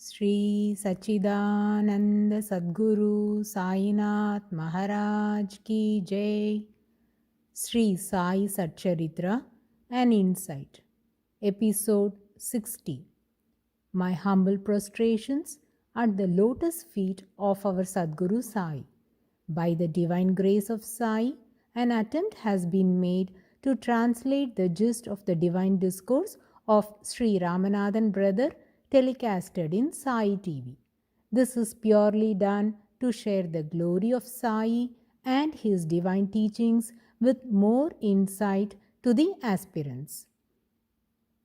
Sri Sachidananda Sadguru Sainath Maharaj Ki Jai. Sri Sai Satcharitra, an Insight. Episode-60. My humble prostrations at the lotus feet of our Sadguru Sai. By the divine grace of Sai, an attempt has been made to translate the gist of the divine discourse of Sri Ramanathan brother telecasted in Sai TV. This is purely done to share the glory of Sai and his divine teachings with more insight to the aspirants.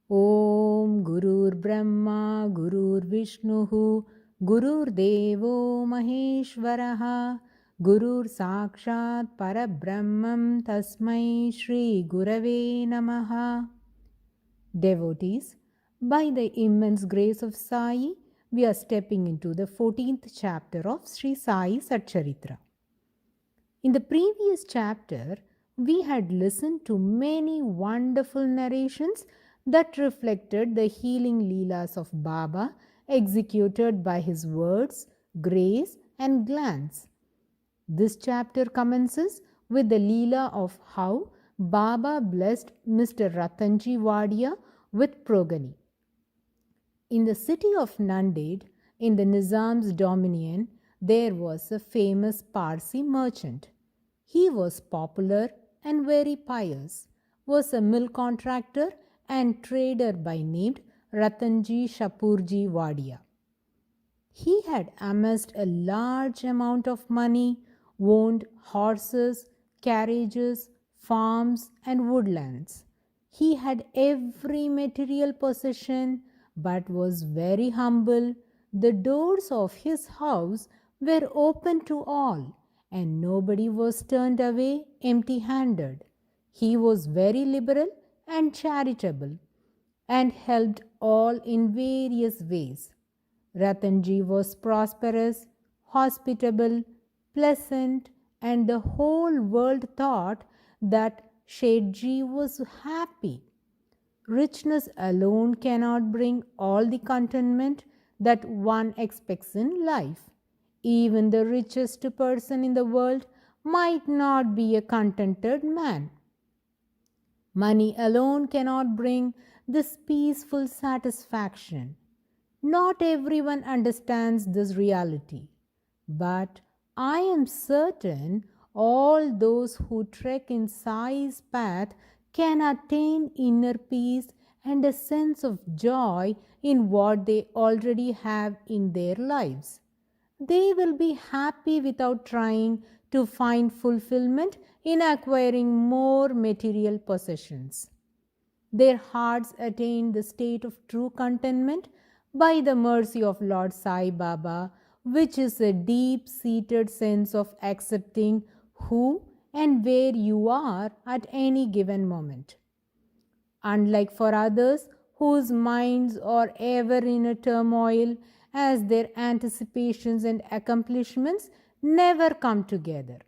Om Gurur Brahma Gurur Vishnuhu Gurur Devo Maheshwaraha Gurur Sakshat Parabrahmam Tasmai Shri Gurave Namaha. Devotees, by the immense grace of Sai, we are stepping into the 14th chapter of Sri Sai Satcharitra. In the previous chapter, we had listened to many wonderful narrations that reflected the healing leelas of Baba executed by his words, grace, and glance. This chapter commences with the leela of how Baba blessed Mr. Ratanji Wadia with progeny. In the city of Nanded, in the Nizam's dominion, there was a famous Parsi merchant. He was popular and very pious, was a mill contractor and trader by name Ratanji Shapurji Wadia. He had amassed a large amount of money, owned horses, carriages, farms, and woodlands. He had every material possession, but was very humble. The doors of his house were open to all, and nobody was turned away empty-handed. He was very liberal and charitable, and helped all in various ways. Ratanji was prosperous, hospitable, pleasant, and the whole world thought that Shethji was happy. Richness alone cannot bring all the contentment that one expects in life. Even the richest person in the world might not be a contented man. Money alone cannot bring this peaceful satisfaction. Not everyone understands this reality, but I am certain all those who trek in Sai's path can attain inner peace and a sense of joy in what they already have in their lives. They will be happy without trying to find fulfillment in acquiring more material possessions. Their hearts attain the state of true contentment by the mercy of Lord Sai Baba, which is a deep-seated sense of accepting who and where you are at any given moment. Unlike for others whose minds are ever in a turmoil as their anticipations and accomplishments never come together.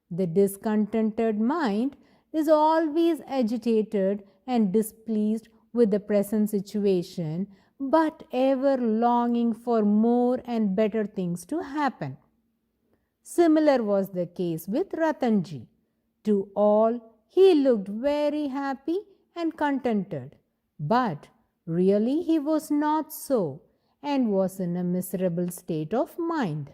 The discontented mind is always agitated and displeased with the present situation, but ever longing for more and better things to happen. Similar was the case with Ratanji. To all, he looked very happy and contented, but really he was not so and was in a miserable state of mind.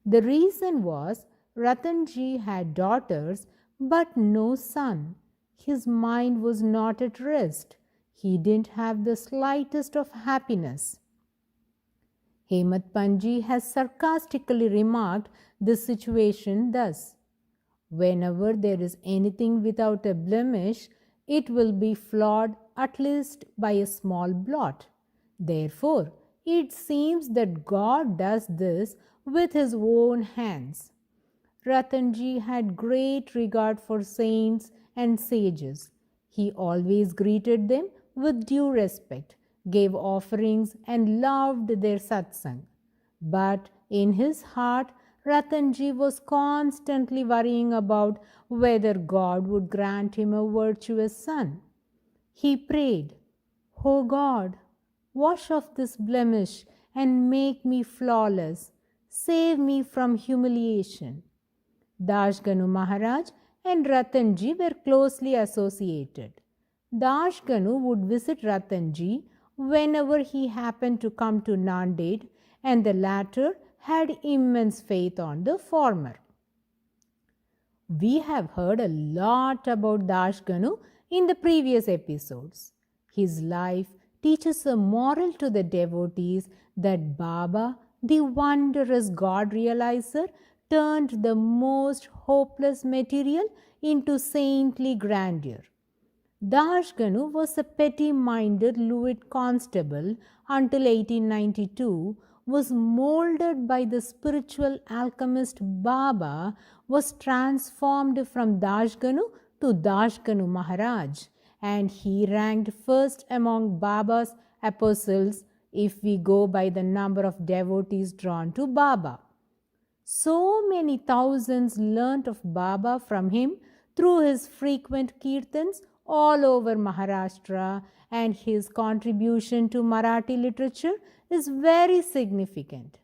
The reason was Ratanji had daughters but no son. His mind was not at rest. He didn't have the slightest of happiness. Hemat Panji has sarcastically remarked this situation thus: whenever there is anything without a blemish, it will be flawed at least by a small blot. Therefore, it seems that God does this with his own hands. Ratanji had great regard for saints and sages. He always greeted them with due respect, gave offerings, and loved their satsang. But in his heart, Ratanji was constantly worrying about whether God would grant him a virtuous son. He prayed, "O God, wash off this blemish and make me flawless. Save me from humiliation. Dashganu Maharaj and Ratanji were closely associated. Dashganu would visit Ratanji whenever he happened to come to Nanded, and the latter had immense faith on the former. We have heard a lot about Dashganu in the previous episodes. His life teaches a moral to the devotees that Baba, the wondrous God realizer, turned the most hopeless material into saintly grandeur. Dashganu was a petty-minded Luit constable until 1892, was molded by the spiritual alchemist Baba, was transformed from Dashganu to Dashganu Maharaj, and he ranked first among Baba's apostles if we go by the number of devotees drawn to Baba. So many thousands learnt of Baba from him through his frequent kirtans all over Maharashtra, and his contribution to Marathi literature is very significant.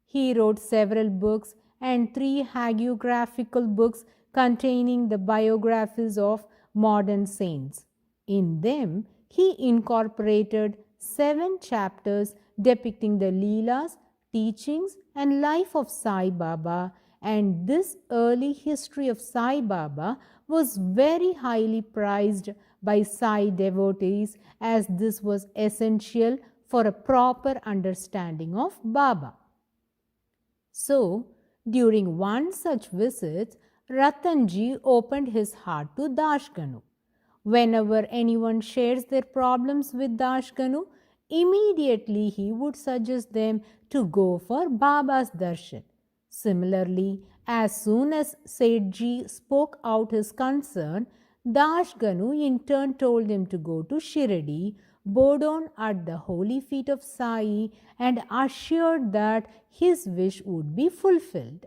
He wrote several books and 3 hagiographical books containing the biographies of modern saints. In them, he incorporated 7 chapters depicting the Leelas, teachings, and life of Sai Baba, and this early history of Sai Baba was very highly prized by Sai devotees, as this was essential for a proper understanding of Baba. So, during one such visit, Ratanji opened his heart to Dashganu. Whenever anyone shares their problems with Dashganu, immediately he would suggest them to go for Baba's darshan. Similarly, as soon as Sethji spoke out his concern, Dashganu in turn told him to go to Shirdi, bow down at the holy feet of Sai, and assured that his wish would be fulfilled.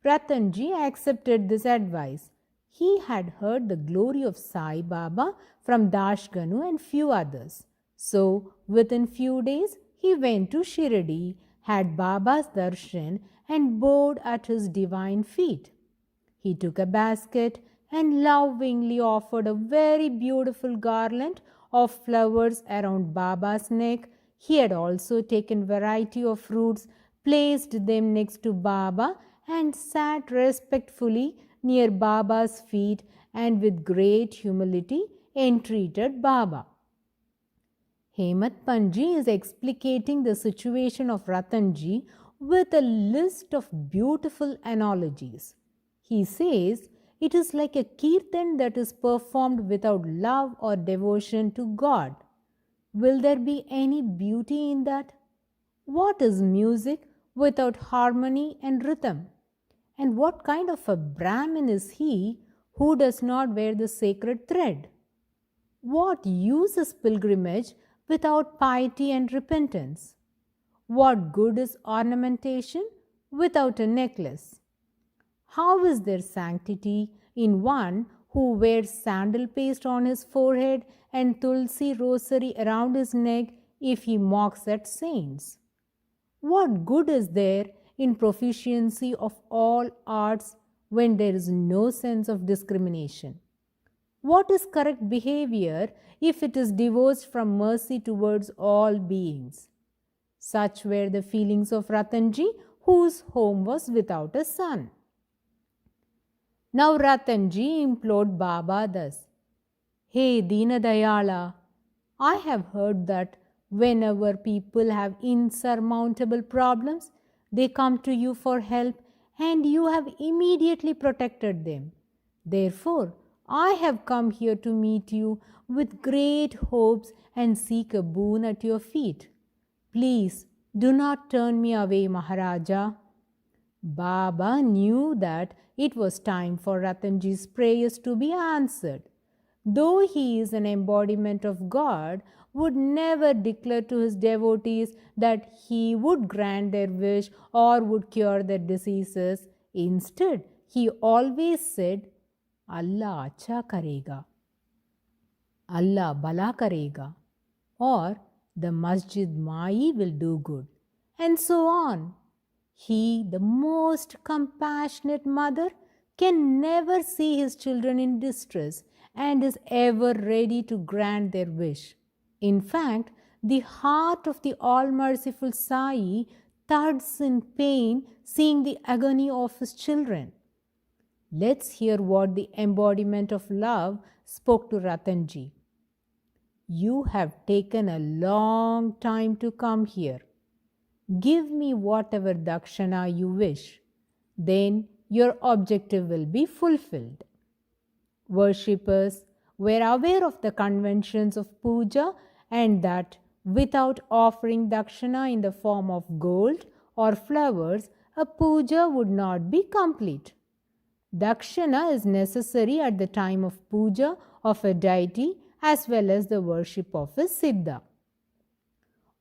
Ratanji accepted this advice. He had heard the glory of Sai Baba from Dashganu and few others. So, within few days, he went to Shirdi, had Baba's darshan, and bowed at his divine feet. He took a basket and lovingly offered a very beautiful garland of flowers around Baba's neck. He had also taken variety of fruits, placed them next to Baba, and sat respectfully near Baba's feet, and with great humility entreated Baba. Hemat Panji is explicating the situation of Ratanji with a list of beautiful analogies. He says, it is like a kirtan that is performed without love or devotion to God. Will there be any beauty in that? What is music without harmony and rhythm? And what kind of a Brahmin is he who does not wear the sacred thread? What use is pilgrimage without piety and repentance? What good is ornamentation without a necklace? How is there sanctity in one who wears sandal paste on his forehead and tulsi rosary around his neck if he mocks at saints? What good is there in proficiency of all arts when there is no sense of discrimination? What is correct behavior if it is divorced from mercy towards all beings? Such were the feelings of Ratanji, whose home was without a son. Now Ratanji implored Baba thus, Hey Deenadayala, I have heard that whenever people have insurmountable problems, they come to you for help, and you have immediately protected them. Therefore, I have come here to meet you with great hopes and seek a boon at your feet. Please do not turn me away, Maharaja. Baba knew that it was time for Ratanji's prayers to be answered. Though he is an embodiment of God, would never declare to his devotees that he would grant their wish or would cure their diseases. Instead, he always said, Allah acha karega, Allah bala karega, or the Masjid Mai will do good, and so on. He, the most compassionate mother, can never see his children in distress and is ever ready to grant their wish. In fact, the heart of the all-merciful Sai thuds in pain seeing the agony of his children. Let's hear what the embodiment of love spoke to Ratanji. You have taken a long time to come here. Give me whatever dakshana you wish. Then your objective will be fulfilled. Worshippers were aware of the conventions of puja and that without offering dakshana in the form of gold or flowers, a puja would not be complete. Dakshana is necessary at the time of puja of a deity as well as the worship of a siddha.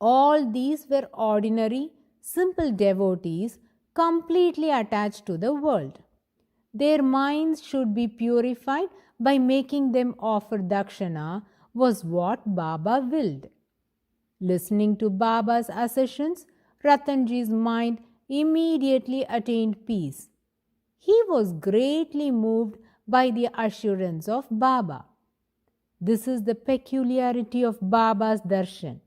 All these were ordinary, simple devotees completely attached to the world. Their minds should be purified by making them offer dakshana was what Baba willed. Listening to Baba's assertions, Ratanji's mind immediately attained peace. He was greatly moved by the assurance of Baba. This is the peculiarity of Baba's darshan.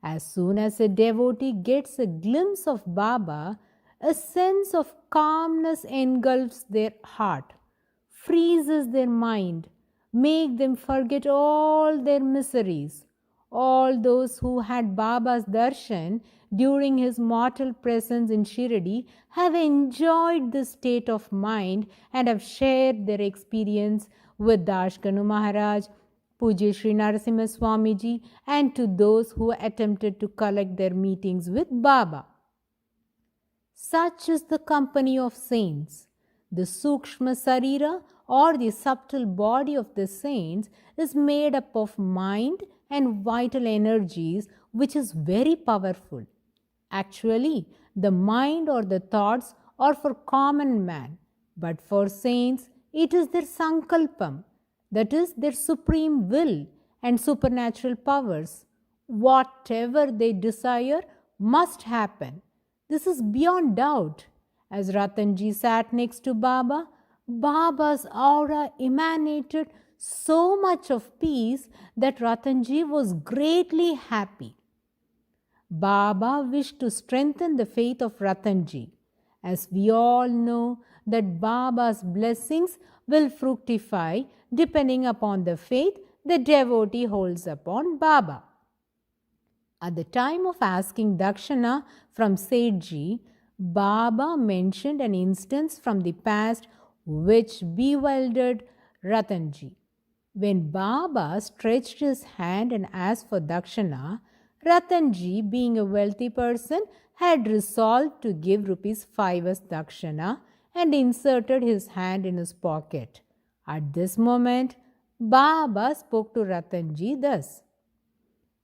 As soon as a devotee gets a glimpse of Baba, a sense of calmness engulfs their heart, freezes their mind, makes them forget all their miseries. All those who had Baba's darshan during his mortal presence in Shirdi have enjoyed this state of mind and have shared their experience with Dashkanu Maharaj, Pujya Sri Narasimha Swamiji, and to those who attempted to collect their meetings with Baba. Such is the company of saints. The Sukshma Sarira or the subtle body of the saints is made up of mind and vital energies, which is very powerful. Actually, the mind or the thoughts are for common man, but for saints it is their sankalpam, that is their supreme will and supernatural powers. Whatever they desire must happen. This is beyond doubt. As Ratanji sat next to Baba, Baba's aura emanated so much of peace that Ratanji was greatly happy. Baba wished to strengthen the faith of Ratanji. As we all know that Baba's blessings will fructify depending upon the faith the devotee holds upon Baba. At the time of asking dakshana from Sethji, Baba mentioned an instance from the past which bewildered Ratanji. When Baba stretched his hand and asked for dakshana, Ratanji, being a wealthy person, had resolved to give ₹5 as dakshana and inserted his hand in his pocket. At this moment, Baba spoke to Ratanji thus: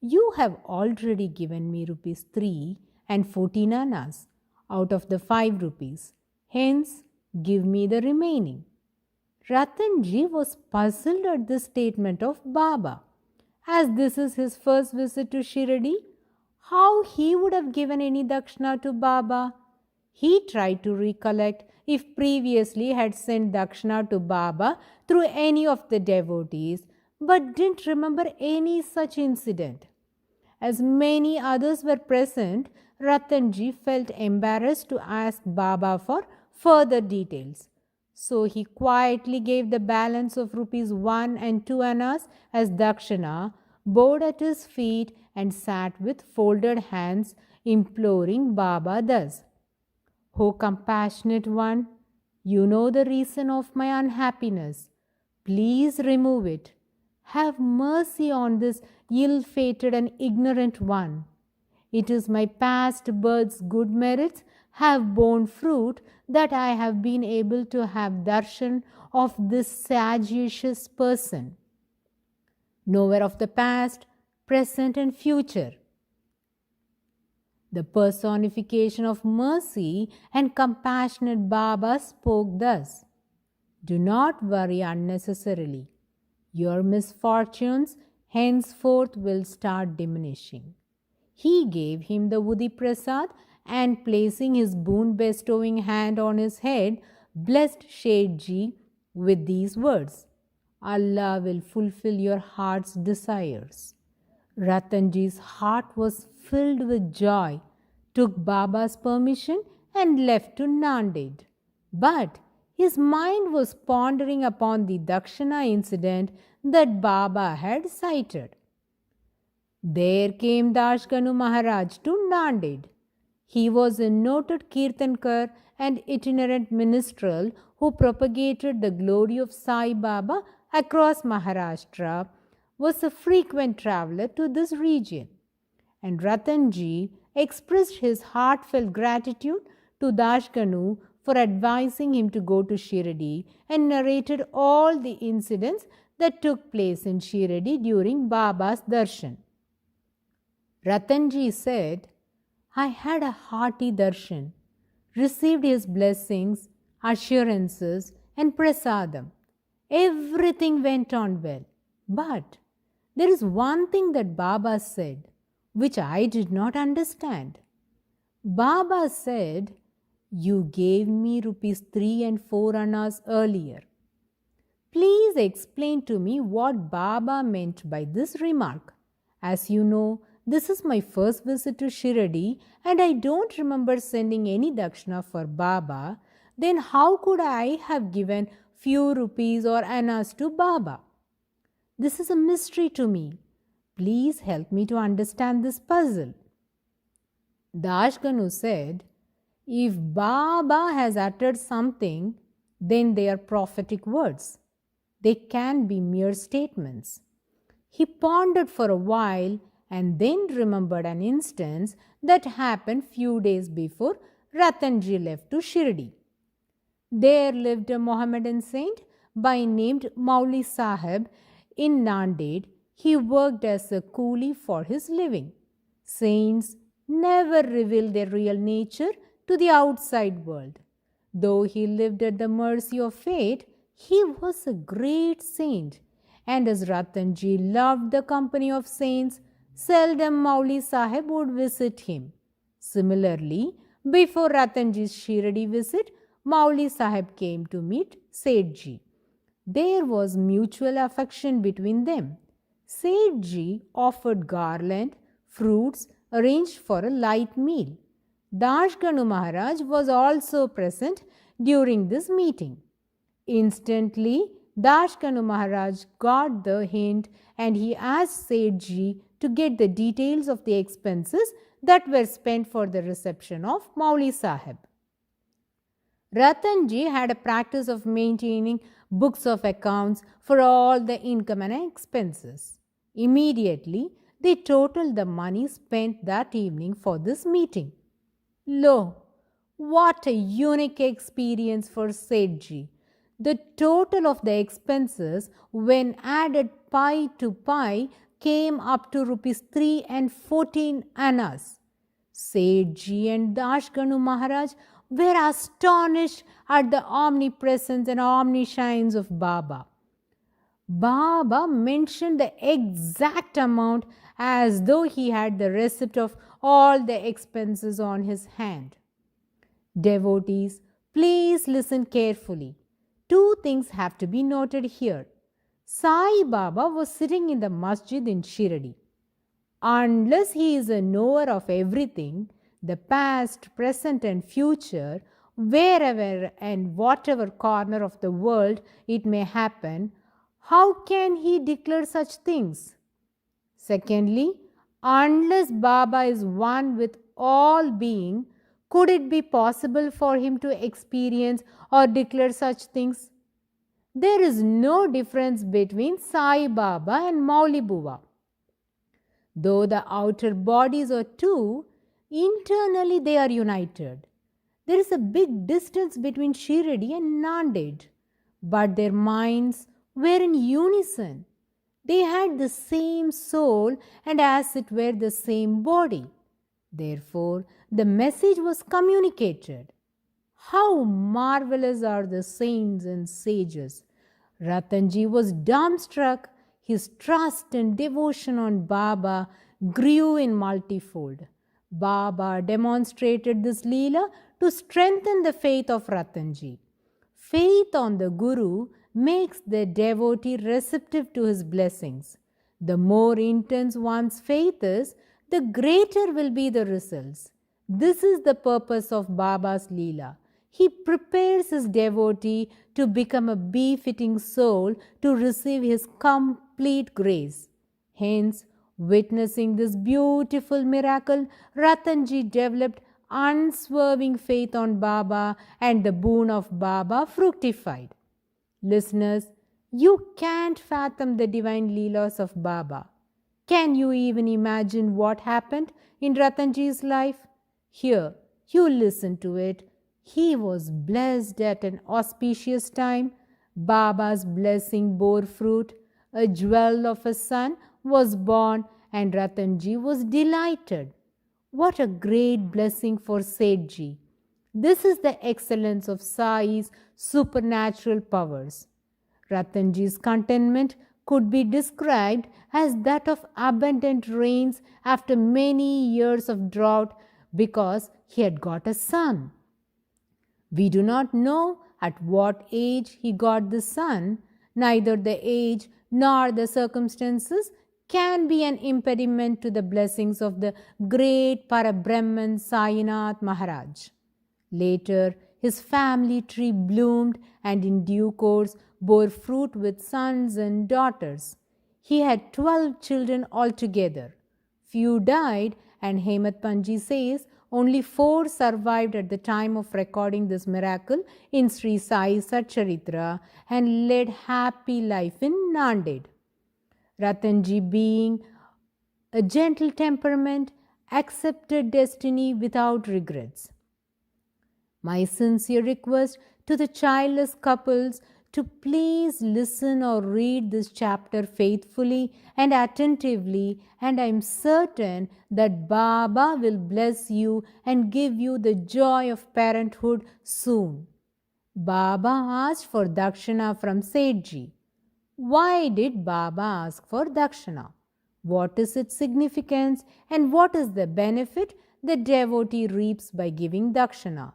"You have already given me ₹3 and 14 annas out of the 5 rupees. Hence, give me the remaining." Ratanji was puzzled at this statement of Baba. As this is his first visit to Shirdi, how he would have given any dakshana to Baba? He tried to recollect if previously had sent dakshana to Baba through any of the devotees, but didn't remember any such incident. As many others were present, Ratanji felt embarrassed to ask Baba for further details. So he quietly gave the balance of ₹1 and 2 annas as dakshana, bowed at his feet and sat with folded hands, imploring Baba thus: "O compassionate one, you know the reason of my unhappiness. Please remove it. Have mercy on this ill-fated and ignorant one. It is my past birth's good merits have borne fruit that I have been able to have darshan of this sagacious person, knower of the past, present and future." The personification of mercy and compassionate Baba spoke thus: "Do not worry unnecessarily. Your misfortunes henceforth will start diminishing. He gave him the Udi Prasad and placing his boon bestowing hand on his head, blessed Shethji with these words, Allah will fulfill your heart's desires. Ratanji's heart was filled with joy, took Baba's permission and left to Nanded. But his mind was pondering upon the Dakshina incident that Baba had cited. There came Dashganu Maharaj to Nanded. He was a noted Kirtankar and itinerant minstrel who propagated the glory of Sai Baba across Maharashtra, was a frequent traveler to this region. And Ratanji expressed his heartfelt gratitude to Dashganu for advising him to go to Shirdi and narrated all the incidents that took place in Shirdi during Baba's darshan. Ratanji said, I had a hearty darshan, received his blessings, assurances and prasadam. Everything went on well. But there is one thing that Baba said, which I did not understand. Baba said, you gave me rupees 3 and 4 annas earlier. Please explain to me what Baba meant by this remark. As you know, this is my first visit to Shirdi and I don't remember sending any dakshina for Baba. Then how could I have given few rupees or annas to Baba? This is a mystery to me. Please help me to understand this puzzle. Dashganu said, if Baba has uttered something, then they are prophetic words. They can be mere statements. He pondered for a while and then remembered an instance that happened few days before Ratanji left to Shirdi. There lived a Mohammedan saint by named Mauli Sahib in Nanded. He worked as a coolie for his living. Saints never reveal their real nature to the outside world. Though he lived at the mercy of fate, he was a great saint. And as Ratanji loved the company of saints, seldom Mauli Sahib would visit him. Similarly, before Ratanji's Shirdi visit, Mauli Sahib came to meet Sethji. There was mutual affection between them. Sethji offered garland, fruits, arranged for a light meal. Dashganu Maharaj was also present during this meeting. Instantly, Dashganu Maharaj got the hint and he asked Sethji to get the details of the expenses that were spent for the reception of Mauli Sahib. Ratanji had a practice of maintaining books of accounts for all the income and expenses. Immediately, they totaled the money spent that evening for this meeting. Lo, what a unique experience for Sethji! The total of the expenses, when added pi to pi, came up to rupees 3 and 14 annas. Sethji and Dashganu Maharaj were astonished at the omnipresence and omniscience of Baba. Baba mentioned the exact amount as though he had the receipt of all the expenses on his hand. Devotees, please listen carefully. Two things have to be noted here. Sai Baba was sitting in the masjid in Shirdi. Unless he is a knower of everything, the past, present and future, wherever and whatever corner of the world it may happen, how can he declare such things? Secondly, unless Baba is one with all being, could it be possible for him to experience or declare such things? There is no difference between Sai Baba and Mauli Buva. Though the outer bodies are two, internally they are united. There is a big distance between Shirdi and Nanded, but their minds were in unison. They had the same soul and as it were the same body. Therefore, the message was communicated. How marvelous are the saints and sages! Ratanji was dumbstruck. His trust and devotion on Baba grew in multifold. Baba demonstrated this Leela to strengthen the faith of Ratanji. Faith on the Guru makes the devotee receptive to his blessings. The more intense one's faith is, the greater will be the results. This is the purpose of Baba's Leela. He prepares his devotee to become a befitting soul to receive his complete grace. Hence, witnessing this beautiful miracle, Ratanji developed unswerving faith on Baba, and the boon of Baba fructified. Listeners, you can't fathom the divine Leelas of Baba. Can you even imagine what happened in Ratanji's life? Here, you listen to it. He was blessed at an auspicious time. Baba's blessing bore fruit. A jewel of a son was born, and Ratanji was delighted. What a great blessing for Sethji. This is the excellence of Sai's supernatural powers. Ratanji's contentment could be described as that of abundant rains after many years of drought because he had got a son. We do not know at what age he got the son. Neither the age nor the circumstances can be an impediment to the blessings of the great Parabrahman Sainath Maharaj. Later, his family tree bloomed and in due course bore fruit with sons and daughters. He had 12 children altogether. Few died, and Hemat Panji says only 4 survived at the time of recording this miracle in Sri Sai SATCHARITRA and led happy life in Nanded. Ratanji, being a gentle temperament, accepted destiny without regrets. My sincere request to the childless couples to please listen or read this chapter faithfully and attentively, and I am certain that Baba will bless you and give you the joy of parenthood soon. Baba asked for dakshina from Sethji. Why did Baba ask for dakshina? What is its significance, and what is the benefit the devotee reaps by giving dakshina?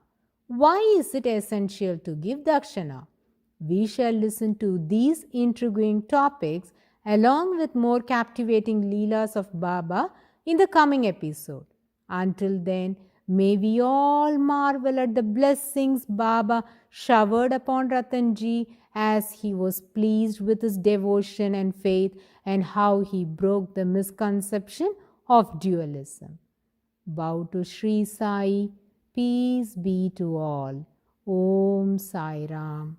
Why is it essential to give dakshina? We shall listen to these intriguing topics along with more captivating Leelas of Baba in the coming episode. Until then, may we all marvel at the blessings Baba showered upon Ratanji as he was pleased with his devotion and faith, and how he broke the misconception of dualism. Bow to Sri Sai. Peace be to all. Om Sai Ram.